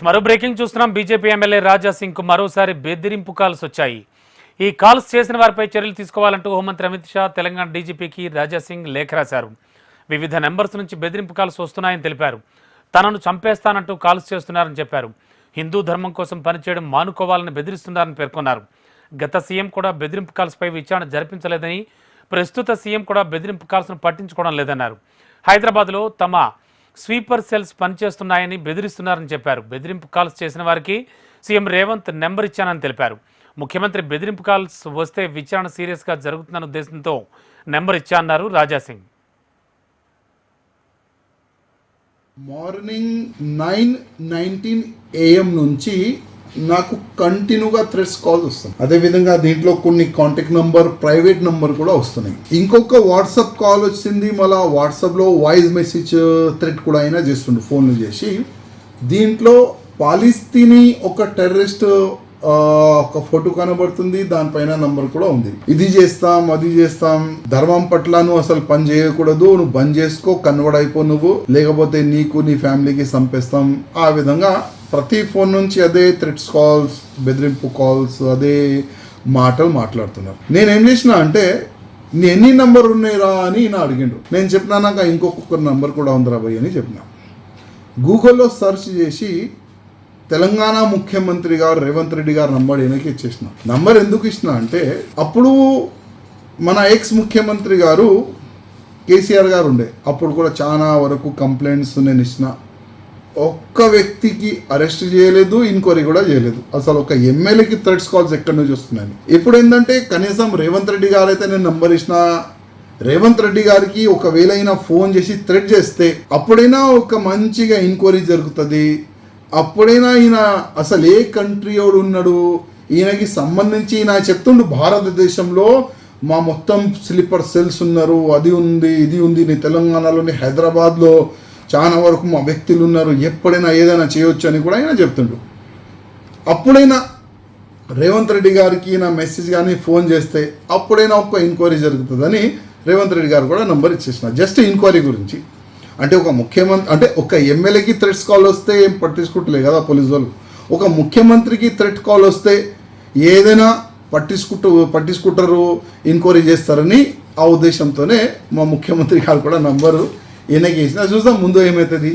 మరో బ్రేకింగ్ చూస్తున్నాం. BJP MLA Raja Singh కు మరోసారి బెదిరింపు కాల్స్ వచ్చాయి. ఈ కాల్స్ చేసిన వారిపై చర్యలు తీసుకోవాలంటూ హోంమంత్రి అమిత్ షా తెలంగాణ డీజీపీకి రాజా సింగ్ లేఖ రాశారు. వివిధ నెంబర్స్ నుంచి బెదిరింపు కాల్స్ వస్తున్నాయని తెలిపారు. తనను చంపేస్తానంటూ కాల్స్ చేస్తున్నారని చెప్పారు. హిందూ ధర్మం కోసం పనిచేయడం మానుకోవాలని బెదిరిస్తున్నారని పేర్కొన్నారు. గత సీఎం కూడా బెదిరింపు కాల్స్పై విచారణ జరిపించలేదని, ప్రస్తుత సీఎం కూడా బెదిరింపు కాల్స్ను పట్టించుకోవడం లేదన్నారు. హైదరాబాద్లో తమ స్వీపర్ సెల్స్ పనిచేస్తున్నాయని బెదిరిస్తున్నారని చెప్పారు. బెదిరింపు కాల్స్ చేసిన వారికి సీఎం రేవంత్ నెంబర్ ఇచ్చానని తెలిపారు. ముఖ్యమంత్రి బెదిరింపు కాల్స్ వస్తే విచారణ సీరియస్గా జరుగుతుందన్న ఉద్దేశంతో నెంబర్ ఇచ్చారన్నారు రాజా సింగ్. మార్నింగ్ 9:19 AM నుంచి నాకు కంటిన్యూగా థ్రెడ్స్ కాల్స్ వస్తుంది. అదేవిధంగా దీంట్లో కొన్ని కాంటాక్ట్ నంబర్, ప్రైవేట్ నంబర్ కూడా వస్తున్నాయి. ఇంకొక వాట్సాప్ కాల్ వచ్చింది. మళ్ళీ వాట్సాప్లో వాయిస్ మెసేజ్ థ్రెడ్ కూడా అయినా చేస్తుండే ఫోన్లు చేసి. దీంట్లో పాలిస్తీనీ ఒక టెర్రరిస్ట్ ఒక ఫోటో కనబడుతుంది, దానిపైన నంబర్ కూడా ఉంది. ఇది చేస్తాం, అది చేస్తాం, ధర్మం పట్ల నువ్వు అసలు పని చేయకూడదు, నువ్వు బంద్ చేసుకో, కన్వర్ట్ అయిపో నువ్వు, లేకపోతే నీకు నీ ఫ్యామిలీకి చంపేస్తాం. ఆ విధంగా ప్రతి ఫోన్ నుంచి అదే థ్రెట్స్ కాల్స్, బెదిరింపు కాల్స్, అదే మాటలు మాట్లాడుతున్నారు. నేనేం చేసిన అంటే, నీ ఎన్ని నంబర్ ఉన్నాయిరా అని నా అడిగిండు. నేను చెప్పినా నాకు ఇంకొక నంబర్ కూడా ఉందిరా భయ్ అని చెప్పిన. గూగుల్లో సెర్చ్ చేసి తెలంగాణ ముఖ్యమంత్రి గారు రేవంత్ రెడ్డి గారు నంబర్ ఈయనకి ఇచ్చేసిన. నంబర్ ఎందుకు ఇచ్చిన అంటే, అప్పుడు మన ఎక్స్ ముఖ్యమంత్రి గారు కేసీఆర్ గారు ఉండే, అప్పుడు కూడా చాలా వరకు కంప్లైంట్స్ నేను ఇచ్చిన. ఒక్క వ్యక్తికి అరెస్ట్ చేయలేదు, ఎంక్వైరీ కూడా చేయలేదు. అసలు ఒక ఎమ్మెల్యేకి థ్రెడ్స్ కాల్స్ ఎక్కడి నుంచి వస్తున్నాయని. ఇప్పుడు ఏంటంటే కనీసం రేవంత్ రెడ్డి గారు అయితే నేను నంబర్ ఇచ్చిన, రేవంత్ రెడ్డి గారికి ఒకవేళ అయినా ఫోన్ చేసి థ్రెడ్ చేస్తే అప్పుడైనా ఒక మంచిగా ఎంక్వైరీ జరుగుతుంది. అప్పుడైనా ఈయన అసలు ఏ కంట్రీ వాడు ఉన్నాడు, ఈయనకి సంబంధించి ఈయన చెప్తుండు భారతదేశంలో మా మొత్తం స్లీపర్ సెల్స్ ఉన్నారు, అది ఉంది, ఇది ఉంది, నీ తెలంగాణలోని హైదరాబాద్లో చాలా వరకు మా వ్యక్తులు ఉన్నారు, ఎప్పుడైనా ఏదైనా చేయొచ్చు అని కూడా ఆయన చెప్తుండు. అప్పుడైనా రేవంత్ రెడ్డి గారికి నా మెసేజ్ కానీ ఫోన్ చేస్తే అప్పుడైనా ఒక్క ఎంక్వైరీ జరుగుతుందని రేవంత్ రెడ్డి గారు కూడా నంబర్ ఇచ్చేసిన, జస్ట్ ఎంక్వైరీ గురించి. అంటే ఒక ముఖ్యమంత్రి అంటే ఒక ఎమ్మెల్యేకి థ్రెట్స్ కాల్ వస్తే ఏం పట్టించుకుంటలే కదా పోలీసు వాళ్ళు. ఒక ముఖ్యమంత్రికి థ్రెట్ కాల్ వస్తే ఏదైనా పట్టించుకుంటారు, ఎంక్వైరీ చేస్తారని ఆ ఉద్దేశంతోనే మా ముఖ్యమంత్రి గారు కూడా నంబరు ఈయనకి వేసిన. చూద్దాం ముందు ఏమవుతుంది.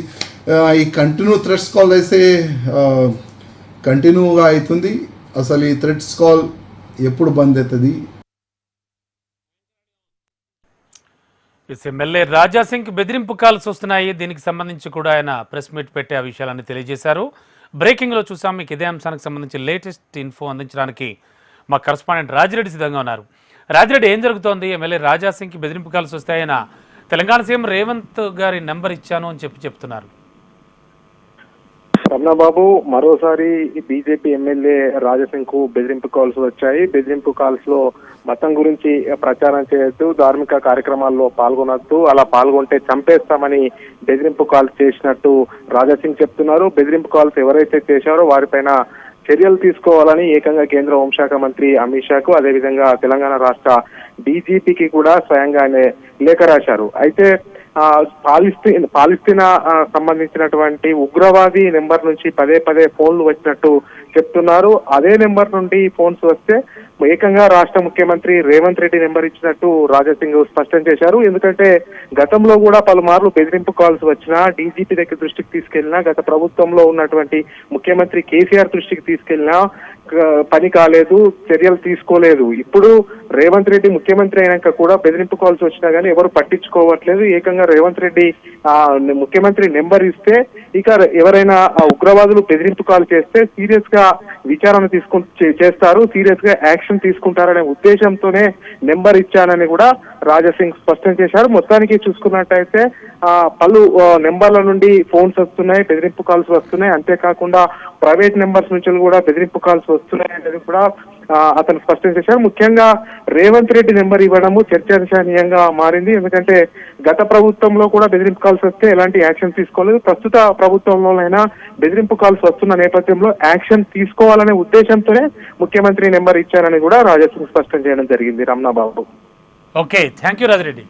ఈ కంటిన్యూ థ్రెట్స్ కాల్ అయితే కంటిన్యూగా అవుతుంది. అసలు ఈ థ్రెట్స్ కాల్ ఎప్పుడు బంద్ అవుతుంది? ఎమ్మెల్యే రాజా సింగ్ బెదిరింపు కాల్స్ వస్తున్నాయి. దీనికి సంబంధించి కూడా ఆయన ప్రెస్ మీట్ పెట్టి ఆ విషయాలన్నీ తెలియజేశారు. బ్రేకింగ్లో చూసాం. మీకు ఇదే అంశానికి సంబంధించి లేటెస్ట్ ఇన్ఫో అందించడానికి మా కరస్పాండెంట్ రాజిరెడ్డి సిద్ధంగా ఉన్నారు. రాజిరెడ్డి, ఏం జరుగుతోంది? ఎమ్మెల్యే రాజా సింగ్కి బెదిరింపు కాల్స్ వస్తాయన తెలంగాణ సీఎం రేవంత్ గారి నెంబర్ ఇచ్చాను అని చెప్తున్నారు. రమణబాబు, మరోసారి బీజేపీ ఎమ్మెల్యే రాజాసింగ్ కు బెదిరింపు కాల్స్ వచ్చాయి. బెదిరింపు కాల్స్ లో మతం గురించి ప్రచారం చేయొద్దు, ధార్మిక కార్యక్రమాల్లో పాల్గొనొద్దు, అలా పాల్గొంటే చంపేస్తామని బెదిరింపు కాల్స్ చేసినట్టు రాజాసింగ్ చెప్తున్నారు. బెదిరింపు కాల్స్ ఎవరైతే చేశారో వారిపైన చర్యలు తీసుకోవాలని ఏకంగా కేంద్ర హోంశాఖ మంత్రి అమిత్ షాకు, అదేవిధంగా తెలంగాణ రాష్ట్ర డీజీపీకి కూడా స్వయంగా ఆయన లేఖ రాశారు. అయితే పాలిస్తీనా సంబంధించినటువంటి ఉగ్రవాది నెంబర్ నుంచి పదే ఫోన్లు వచ్చినట్టు చెప్తున్నారు. అదే నెంబర్ నుండి ఫోన్స్ వస్తే ఏకంగా రాష్ట్ర ముఖ్యమంత్రి రేవంత్ రెడ్డి నెంబర్ ఇచ్చినట్టు రాజాసింగ్ స్పష్టం చేశారు. ఎందుకంటే గతంలో కూడా పలుమార్లు బెదిరింపు కాల్స్ వచ్చినా డీజీపీ దగ్గర దృష్టికి తీసుకెళ్లినా, గత ప్రభుత్వంలో ఉన్నటువంటి ముఖ్యమంత్రి కేసీఆర్ దృష్టికి తీసుకెళ్లినా పని కాలేదు, చర్యలు తీసుకోలేదు. ఇప్పుడు రేవంత్ రెడ్డి ముఖ్యమంత్రి అయినాక కూడా బెదిరింపు కాల్స్ వచ్చినా కానీ ఎవరు పట్టించుకోవట్లేదు. ఏకంగా రేవంత్ రెడ్డి ముఖ్యమంత్రి నెంబర్ ఇస్తే ఇక ఎవరైనా ఉగ్రవాదులు బెదిరింపు కాల్ చేస్తే సీరియస్ గా విచారణ చేస్తారు, సీరియస్ గా యాక్షన్ తీసుకుంటారనే ఉద్దేశంతోనే నెంబర్ ఇచ్చానని కూడా రాజాసింగ్ స్పష్టం చేశారు. మొత్తానికి చూసుకున్నట్టయితే పలు నెంబర్ల నుండి ఫోన్స్ వస్తున్నాయి, బెదిరింపు కాల్స్ వస్తున్నాయి. అంతేకాకుండా ప్రైవేట్ నెంబర్స్ నుంచి కూడా బెదిరింపు కాల్స్ వస్తున్నాయి అనేది కూడా అతను స్పష్టం చేశారు. ముఖ్యంగా రేవంత్ రెడ్డి నెంబర్ ఇవ్వడము చర్చనీయంగా మారింది. ఎందుకంటే గత ప్రభుత్వంలో కూడా బెదిరింపు కాల్స్ వస్తే ఎలాంటి యాక్షన్ తీసుకోలేదు. ప్రస్తుత ప్రభుత్వంలోనైనా బెదిరింపు కాల్స్ వస్తున్న నేపథ్యంలో యాక్షన్ తీసుకోవాలనే ఉద్దేశంతోనే ముఖ్యమంత్రి నెంబర్ ఇచ్చారని కూడా రాజాసింగ్ స్పష్టం చేయడం జరిగింది. Ramana Babu. Okay, thank you Rajireddy.